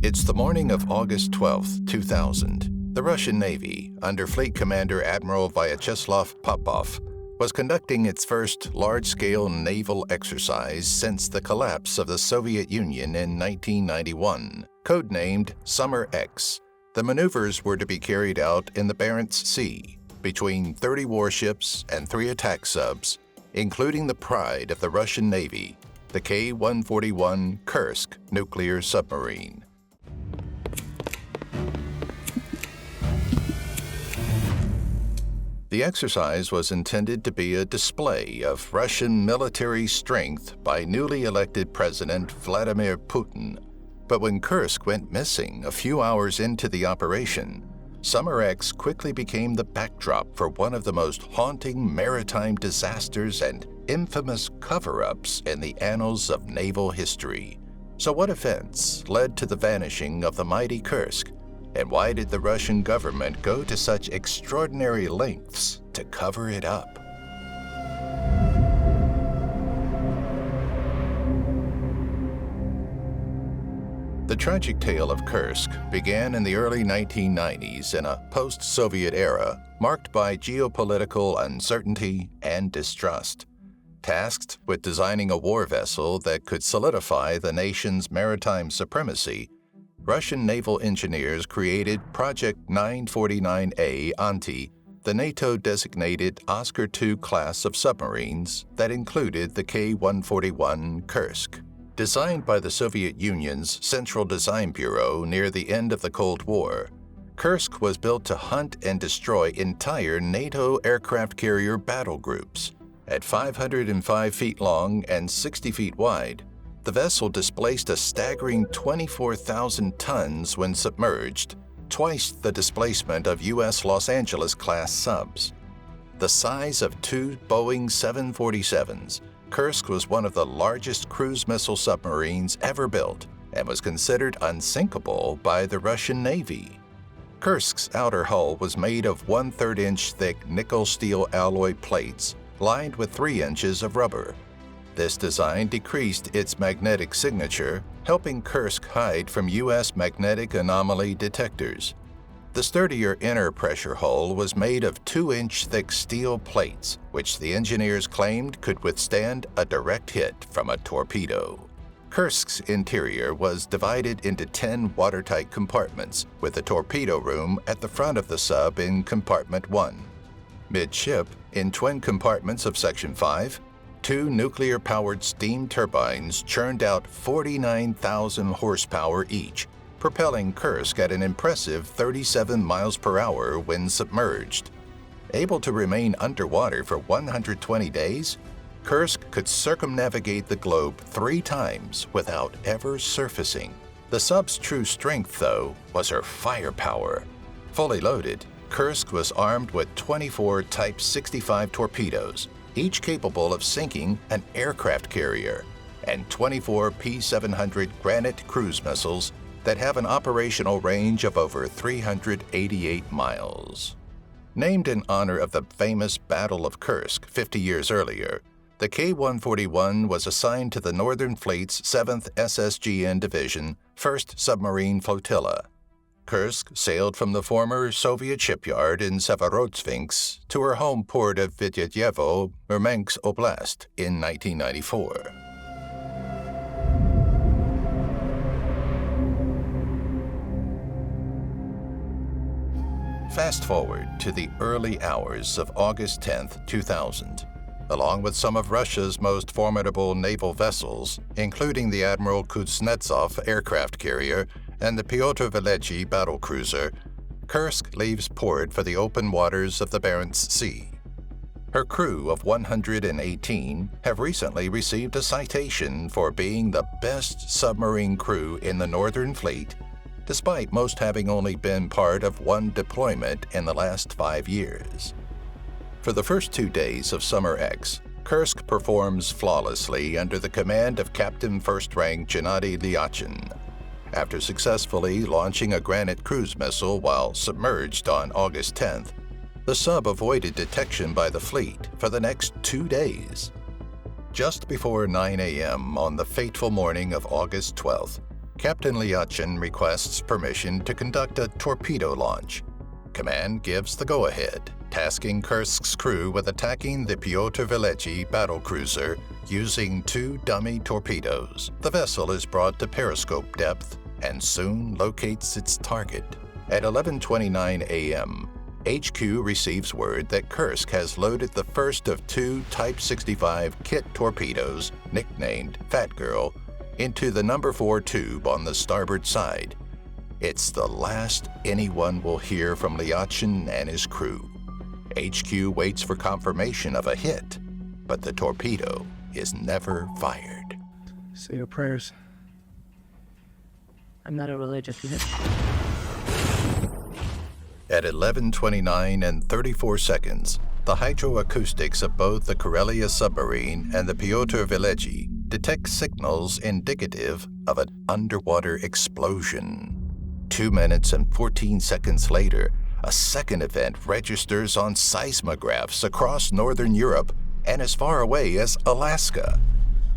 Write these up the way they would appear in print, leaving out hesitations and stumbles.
It's the morning of August 12, 2000. The Russian Navy, under Fleet Commander Admiral Vyacheslav Popov, was conducting its first large-scale naval exercise since the collapse of the Soviet Union in 1991, codenamed Summer X. The maneuvers were to be carried out in the Barents Sea, between 30 warships and 3 attack subs, including the pride of the Russian Navy, the K-141 Kursk nuclear submarine. The exercise was intended to be a display of Russian military strength by newly elected President Vladimir Putin. But when Kursk went missing a few hours into the operation, Summer X quickly became the backdrop for one of the most haunting maritime disasters and infamous cover-ups in the annals of naval history. So what events led to the vanishing of the mighty Kursk? And why did the Russian government go to such extraordinary lengths to cover it up? The tragic tale of Kursk began in the early 1990s in a post-Soviet era marked by geopolitical uncertainty and distrust. Tasked with designing a war vessel that could solidify the nation's maritime supremacy, Russian naval engineers created Project 949A Anti, the NATO-designated Oscar II class of submarines that included the K-141 Kursk. Designed by the Soviet Union's Central Design Bureau near the end of the Cold War, Kursk was built to hunt and destroy entire NATO aircraft carrier battle groups. At 505 feet long and 60 feet wide, the vessel displaced a staggering 24,000 tons when submerged, twice the displacement of U.S. Los Angeles-class subs. The size of 2 Boeing 747s, Kursk was one of the largest cruise missile submarines ever built and was considered unsinkable by the Russian Navy. Kursk's outer hull was made of 1/3-inch thick nickel-steel alloy plates lined with 3 inches of rubber. This design decreased its magnetic signature, helping Kursk hide from U.S. magnetic anomaly detectors. The sturdier inner pressure hull was made of 2-inch thick steel plates, which the engineers claimed could withstand a direct hit from a torpedo. Kursk's interior was divided into 10 watertight compartments, with a torpedo room at the front of the sub in Compartment 1. Midship, in twin compartments of Section 5, 2 nuclear-powered steam turbines churned out 49,000 horsepower each, propelling Kursk at an impressive 37 miles per hour when submerged. Able to remain underwater for 120 days, Kursk could circumnavigate the globe 3 times without ever surfacing. The sub's true strength, though, was her firepower. Fully loaded, Kursk was armed with 24 Type 65 torpedoes, each capable of sinking an aircraft carrier, and 24 P-700 Granite cruise missiles that have an operational range of over 388 miles. Named in honor of the famous Battle of Kursk 50 years earlier, the K-141 was assigned to the Northern Fleet's 7th SSGN Division, 1st Submarine Flotilla. Kursk sailed from the former Soviet shipyard in Severodvinsk to her home port of Vytyayevo, Murmansk Oblast, in 1994. Fast forward to the early hours of August 10, 2000. Along with some of Russia's most formidable naval vessels, including the Admiral Kuznetsov aircraft carrier and the Pyotr Veliki battlecruiser, Kursk leaves port for the open waters of the Barents Sea. Her crew of 118 have recently received a citation for being the best submarine crew in the Northern Fleet, despite most having only been part of one deployment in the last 5 years. For the first 2 days of Summer X, Kursk performs flawlessly under the command of Captain First Rank Gennady Lyachin. After successfully launching a Granite cruise missile while submerged on August 10th, the sub avoided detection by the fleet for the next 2 days. Just before 9 a.m. on the fateful morning of August 12th, Captain Lyachin requests permission to conduct a torpedo launch. Command gives the go-ahead, tasking Kursk's crew with attacking the Pyotr Veliki battlecruiser using 2 dummy torpedoes. The vessel is brought to periscope depth and soon locates its target. At 11:29 a.m., HQ receives word that Kursk has loaded the first of 2 Type 65 kit torpedoes, nicknamed Fat Girl, into the number 4 tube on the starboard side. It's the last anyone will hear from Lyachin and his crew. HQ waits for confirmation of a hit, but the torpedo is never fired. Say your prayers. I'm not a religious unit. At 11:29 and 34 seconds, the hydroacoustics of both the Karelia submarine and the Pyotr Veliki detect signals indicative of an underwater explosion. 2 minutes and 14 seconds later, a second event registers on seismographs across northern Europe and as far away as Alaska.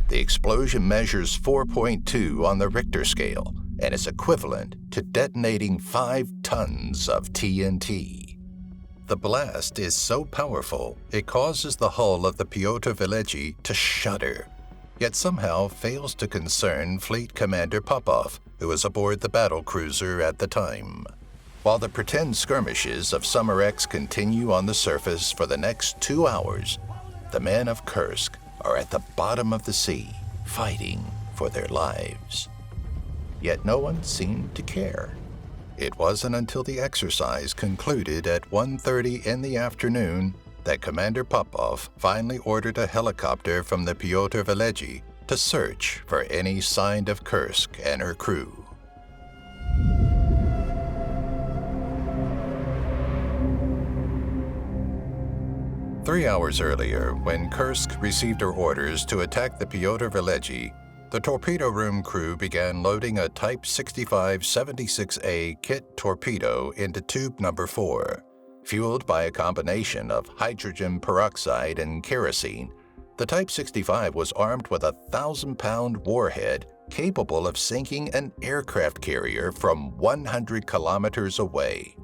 The explosion measures 4.2 on the Richter scale and is equivalent to detonating 5 tons of TNT. The blast is so powerful it causes the hull of the Pyotr Veliki to shudder, yet somehow fails to concern Fleet Commander Popov, who was aboard the battlecruiser at the time. While the pretend skirmishes of Summer X continue on the surface for the next 2 hours, the men of Kursk are at the bottom of the sea, fighting for their lives. Yet no one seemed to care. It wasn't until the exercise concluded at 1:30 in the afternoon that Commander Popov finally ordered a helicopter from the Pyotr Veliki to search for any sign of Kursk and her crew. Three hours earlier, when Kursk received her orders to attack the Pyotr Veliki, the torpedo room crew began loading a Type 65 76A kit torpedo into tube number 4. Fueled by a combination of hydrogen peroxide and kerosene, the Type 65 was armed with a 1,000-pound warhead capable of sinking an aircraft carrier from 100 kilometers away.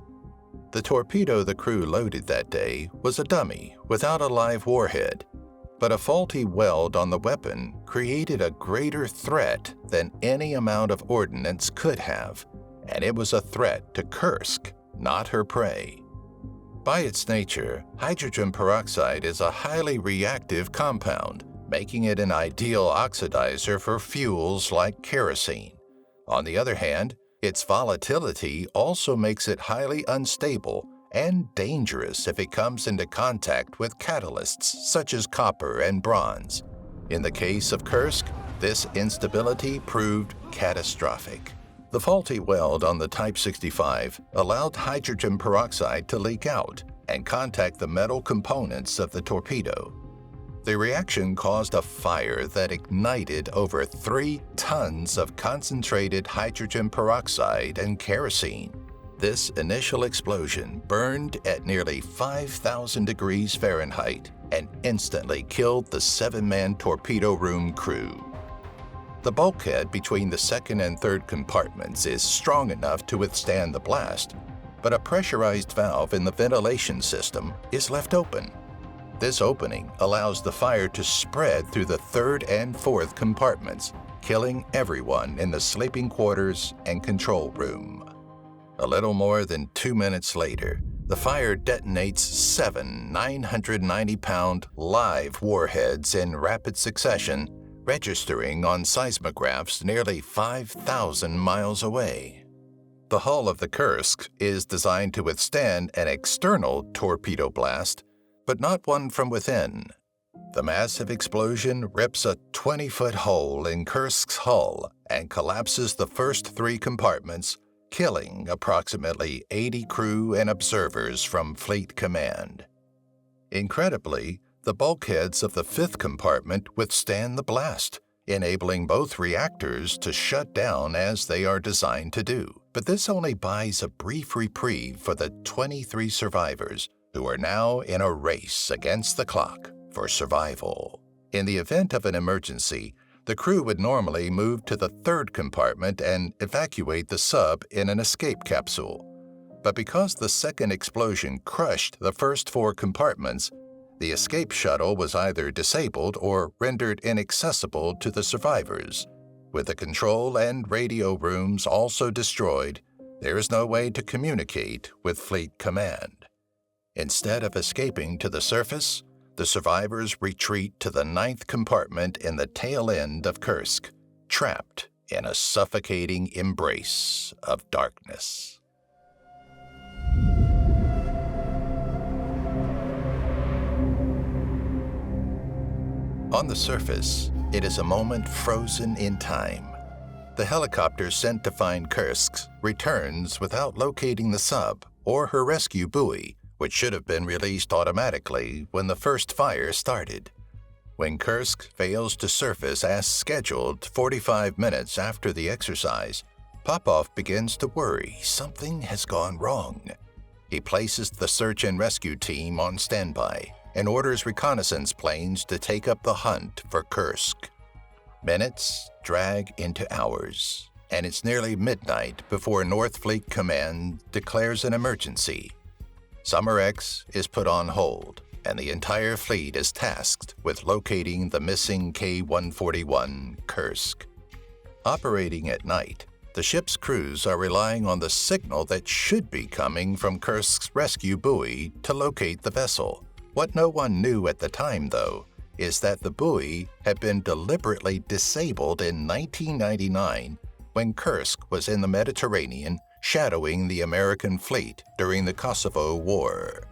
The torpedo the crew loaded that day was a dummy without a live warhead, but a faulty weld on the weapon created a greater threat than any amount of ordnance could have, and it was a threat to Kursk, not her prey. By its nature, hydrogen peroxide is a highly reactive compound, making it an ideal oxidizer for fuels like kerosene. On the other hand, its volatility also makes it highly unstable and dangerous if it comes into contact with catalysts such as copper and bronze. In the case of Kursk, this instability proved catastrophic. The faulty weld on the Type 65 allowed hydrogen peroxide to leak out and contact the metal components of the torpedo. The reaction caused a fire that ignited over 3 tons of concentrated hydrogen peroxide and kerosene. This initial explosion burned at nearly 5,000 degrees Fahrenheit and instantly killed the 7-man torpedo room crew. The bulkhead between the second and third compartments is strong enough to withstand the blast, but a pressurized valve in the ventilation system is left open. This opening allows the fire to spread through the third and fourth compartments, killing everyone in the sleeping quarters and control room. A little more than 2 minutes later, the fire detonates 7 990-pound live warheads in rapid succession, registering on seismographs nearly 5,000 miles away. The hull of the Kursk is designed to withstand an external torpedo blast, but not one from within. The massive explosion rips a 20-foot hole in Kursk's hull and collapses the first 3 compartments, killing approximately 80 crew and observers from Fleet Command. Incredibly, the bulkheads of the 5th compartment withstand the blast, enabling both reactors to shut down as they are designed to do. But this only buys a brief reprieve for the 23 survivors, who are now in a race against the clock for survival. In the event of an emergency, The crew would normally move to the third compartment and evacuate the sub in an escape capsule. But because the second explosion crushed the first 4 compartments, the escape shuttle was either disabled or rendered inaccessible to the survivors. With the control and radio rooms also destroyed, there is no way to communicate with Fleet Command. Instead of escaping to the surface, the survivors retreat to the 9th compartment in the tail end of Kursk, trapped in a suffocating embrace of darkness. On the surface, it is a moment frozen in time. The helicopter sent to find Kursk returns without locating the sub or her rescue buoy, which should have been released automatically when the first fire started. When Kursk fails to surface as scheduled 45 minutes after the exercise, Popov begins to worry something has gone wrong. He places the search and rescue team on standby and orders reconnaissance planes to take up the hunt for Kursk. Minutes drag into hours, and it's nearly midnight before North Fleet Command declares an emergency. Summer X is put on hold, and the entire fleet is tasked with locating the missing K-141 Kursk. Operating at night, the ship's crews are relying on the signal that should be coming from Kursk's rescue buoy to locate the vessel. What no one knew at the time, though, is that the buoy had been deliberately disabled in 1999 when Kursk was in the Mediterranean shadowing the American fleet during the Kosovo War.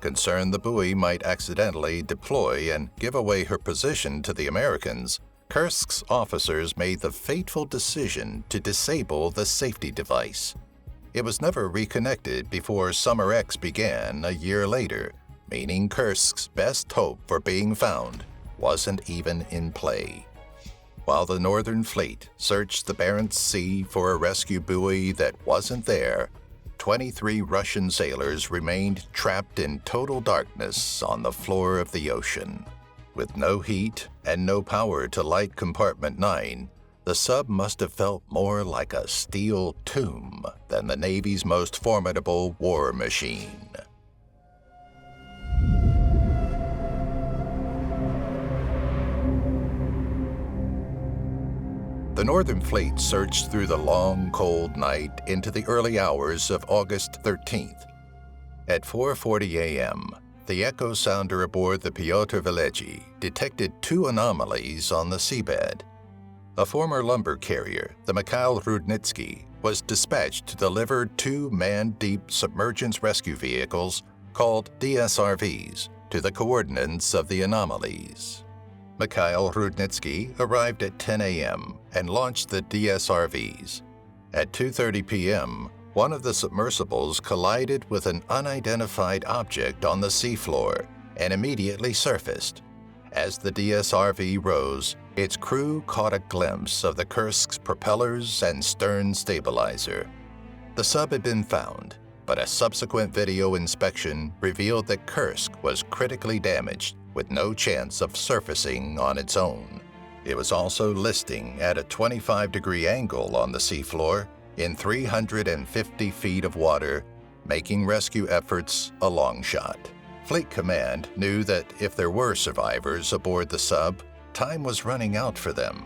Concerned the buoy might accidentally deploy and give away her position to the Americans, Kursk's officers made the fateful decision to disable the safety device. It was never reconnected before Summer X began a year later, meaning Kursk's best hope for being found wasn't even in play. While the Northern Fleet searched the Barents Sea for a rescue buoy that wasn't there, 23 Russian sailors remained trapped in total darkness on the floor of the ocean. With no heat and no power to light Compartment 9, the sub must have felt more like a steel tomb than the Navy's most formidable war machine. The Northern Fleet searched through the long, cold night into the early hours of August 13th. At 4:40 a.m., the echo sounder aboard the Pyotr Veliki detected 2 anomalies on the seabed. A former lumber carrier, the Mikhail Rudnitsky, was dispatched to deliver 2 man-deep submergence rescue vehicles called DSRVs to the coordinates of the anomalies. Mikhail Rudnitsky arrived at 10 a.m. and launched the DSRVs. At 2:30 p.m., one of the submersibles collided with an unidentified object on the seafloor and immediately surfaced. As the DSRV rose, its crew caught a glimpse of the Kursk's propellers and stern stabilizer. The sub had been found, but a subsequent video inspection revealed that Kursk was critically damaged with no chance of surfacing on its own. It was also listing at a 25-degree angle on the seafloor in 350 feet of water, making rescue efforts a long shot. Fleet Command knew that if there were survivors aboard the sub, time was running out for them.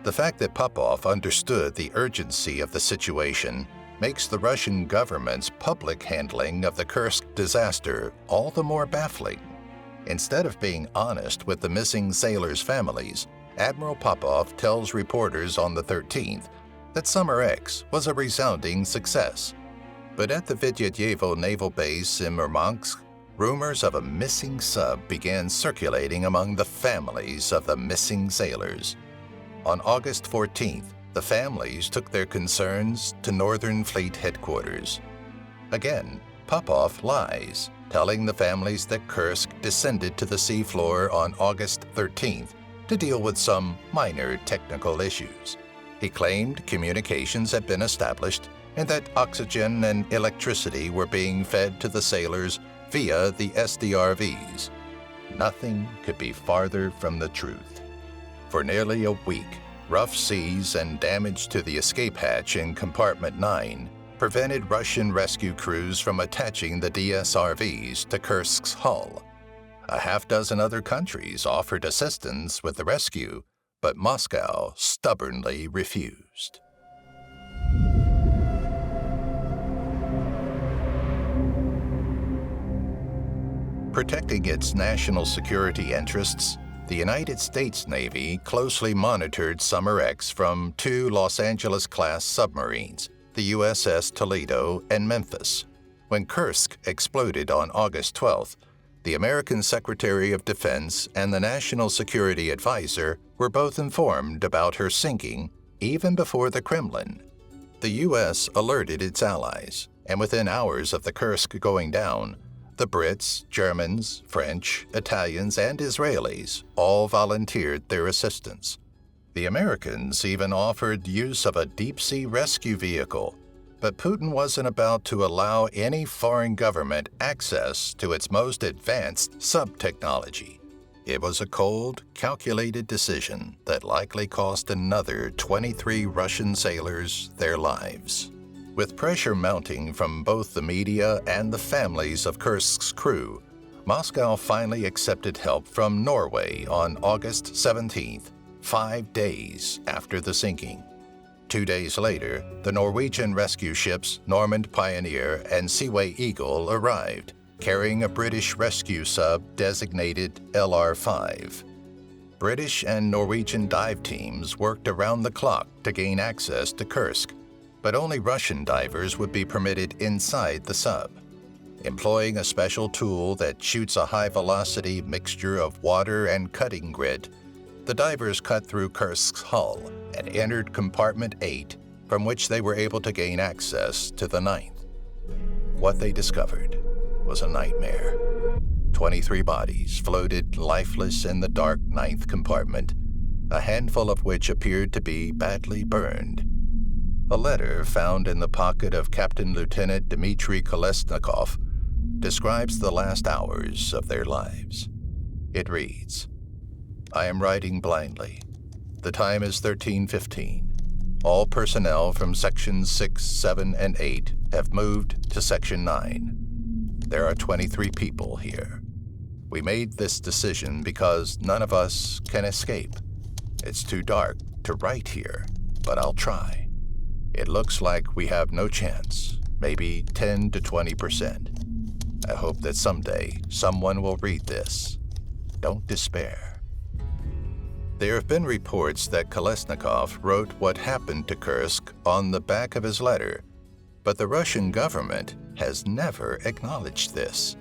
The fact that Popov understood the urgency of the situation makes the Russian government's public handling of the Kursk disaster all the more baffling. Instead of being honest with the missing sailors' families, Admiral Popov tells reporters on the 13th that Summer X was a resounding success. But at the Vidyayevo naval base in Murmansk, rumors of a missing sub began circulating among the families of the missing sailors. On August 14th, the families took their concerns to Northern Fleet headquarters. Again, Popov lies, telling the families that Kursk descended to the seafloor on August 13th to deal with some minor technical issues. He claimed communications had been established and that oxygen and electricity were being fed to the sailors via the SDRVs. Nothing could be farther from the truth. For nearly a week, rough seas and damage to the escape hatch in Compartment 9 prevented Russian rescue crews from attaching the DSRVs to Kursk's hull. A half-dozen other countries offered assistance with the rescue, but Moscow stubbornly refused. Protecting its national security interests, the United States Navy closely monitored Summer X from two Los Angeles-class submarines, the USS Toledo and Memphis. When Kursk exploded on August 12th, the American Secretary of Defense and the National Security Advisor were both informed about her sinking even before the Kremlin. The U.S. alerted its allies, and within hours of the Kursk going down, the Brits, Germans, French, Italians, and Israelis all volunteered their assistance. The Americans even offered use of a deep-sea rescue vehicle, but Putin wasn't about to allow any foreign government access to its most advanced sub-technology. It was a cold, calculated decision that likely cost another 23 Russian sailors their lives. With pressure mounting from both the media and the families of Kursk's crew, Moscow finally accepted help from Norway on August 17th, 5 days after the sinking. 2 days later, the Norwegian rescue ships Normand Pioneer and Seaway Eagle arrived, carrying a British rescue sub designated LR-5. British and Norwegian dive teams worked around the clock to gain access to Kursk, but only Russian divers would be permitted inside the sub. Employing a special tool that shoots a high-velocity mixture of water and cutting grit, the divers cut through Kursk's hull and entered Compartment 8, from which they were able to gain access to the 9th. What they discovered was a nightmare. 23 bodies floated lifeless in the dark 9th compartment, a handful of which appeared to be badly burned. A letter found in the pocket of Captain Lieutenant Dmitry Kolesnikov describes the last hours of their lives. It reads, "I am writing blindly. The time is 13:15. All personnel from Sections 6, 7, and 8 have moved to Section 9. There are 23 people here. We made this decision because none of us can escape. It's too dark to write here, but I'll try. It looks like we have no chance, maybe 10 to 20%. I hope that someday someone will read this. Don't despair." There have been reports that Kolesnikov wrote what happened to Kursk on the back of his letter, but the Russian government has never acknowledged this.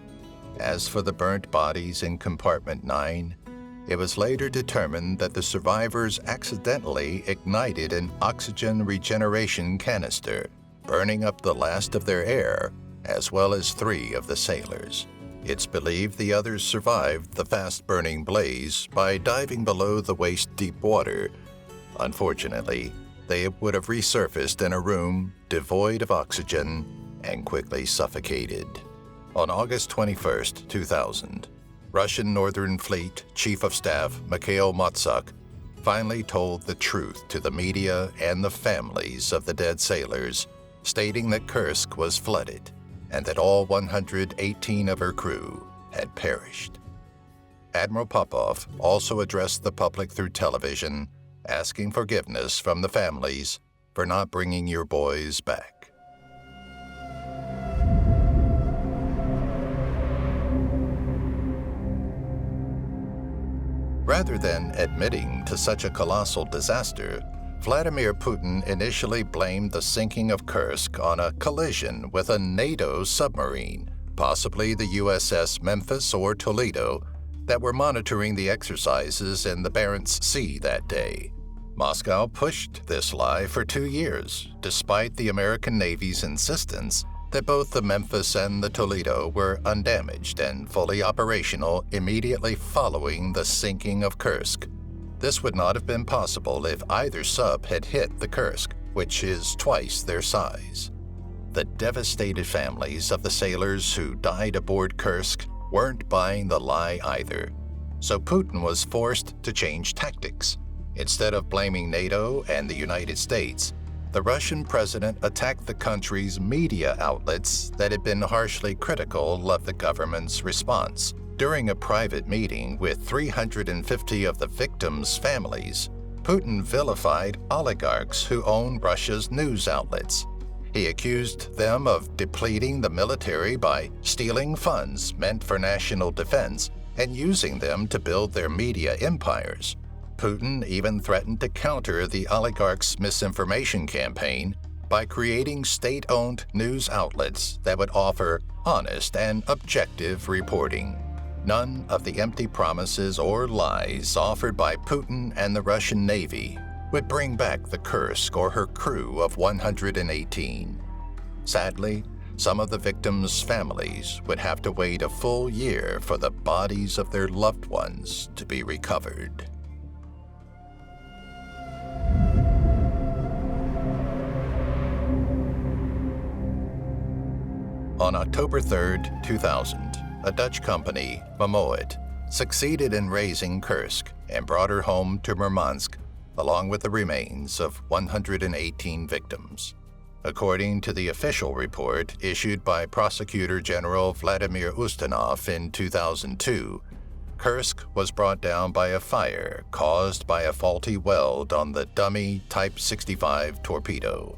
As for the burnt bodies in Compartment 9, it was later determined that the survivors accidentally ignited an oxygen regeneration canister, burning up the last of their air, as well as 3 of the sailors. It's believed the others survived the fast-burning blaze by diving below the waist-deep water. Unfortunately, they would have resurfaced in a room devoid of oxygen and quickly suffocated. On August 21st, 2000, Russian Northern Fleet Chief of Staff Mikhail Motsak finally told the truth to the media and the families of the dead sailors, stating that Kursk was flooded and that all 118 of her crew had perished. Admiral Popov also addressed the public through television, asking forgiveness from the families for not bringing your boys back. Rather than admitting to such a colossal disaster, Vladimir Putin initially blamed the sinking of Kursk on a collision with a NATO submarine, possibly the USS Memphis or Toledo, that were monitoring the exercises in the Barents Sea that day. Moscow pushed this lie for 2 years, despite the American Navy's insistence that both the Memphis and the Toledo were undamaged and fully operational immediately following the sinking of Kursk. This would not have been possible if either sub had hit the Kursk, which is twice their size. The devastated families of the sailors who died aboard Kursk weren't buying the lie either, so Putin was forced to change tactics. Instead of blaming NATO and the United States, the Russian president attacked the country's media outlets that had been harshly critical of the government's response. During a private meeting with 350 of the victims' families, Putin vilified oligarchs who own Russia's news outlets. He accused them of depleting the military by stealing funds meant for national defense and using them to build their media empires. Putin even threatened to counter the oligarchs' misinformation campaign by creating state-owned news outlets that would offer honest and objective reporting. None of the empty promises or lies offered by Putin and the Russian Navy would bring back the Kursk or her crew of 118. Sadly, some of the victims' families would have to wait a full year for the bodies of their loved ones to be recovered. On October 3, 2000, a Dutch company, mourning, succeeded in raising Kursk and brought her home to Murmansk, along with the remains of 118 victims. According to the official report issued by Prosecutor General Vladimir Ustinov in 2002, Kursk was brought down by a fire caused by a faulty weld on the dummy Type 65 torpedo.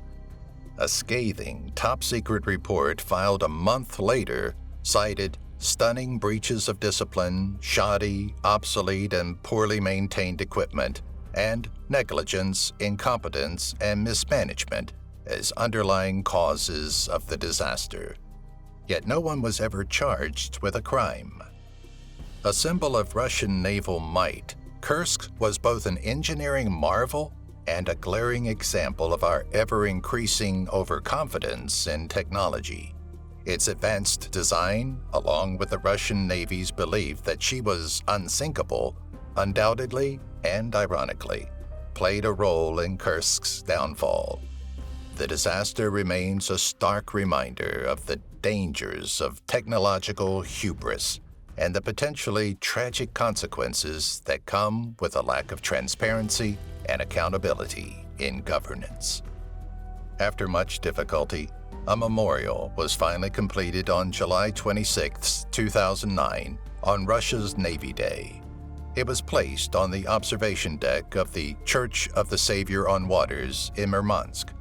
A scathing, top-secret report filed a month later cited stunning breaches of discipline, shoddy, obsolete, and poorly maintained equipment, and negligence, incompetence, and mismanagement as underlying causes of the disaster. Yet no one was ever charged with a crime. A symbol of Russian naval might, Kursk was both an engineering marvel and a glaring example of our ever-increasing overconfidence in technology. Its advanced design, along with the Russian Navy's belief that she was unsinkable, undoubtedly and ironically, played a role in Kursk's downfall. The disaster remains a stark reminder of the dangers of technological hubris and the potentially tragic consequences that come with a lack of transparency and accountability in governance. After much difficulty, a memorial was finally completed on July 26, 2009, on Russia's Navy Day. It was placed on the observation deck of the Church of the Savior on Waters in Murmansk.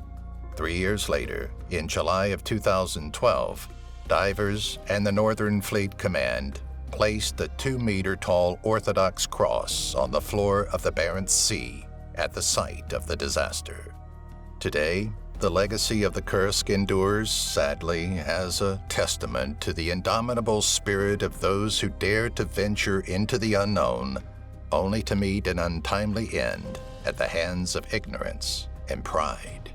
3 years later, in July of 2012, divers and the Northern Fleet Command placed a 2-meter-tall Orthodox cross on the floor of the Barents Sea at the site of the disaster. Today, the legacy of the Kursk endures, sadly, as a testament to the indomitable spirit of those who dared to venture into the unknown, only to meet an untimely end at the hands of ignorance and pride.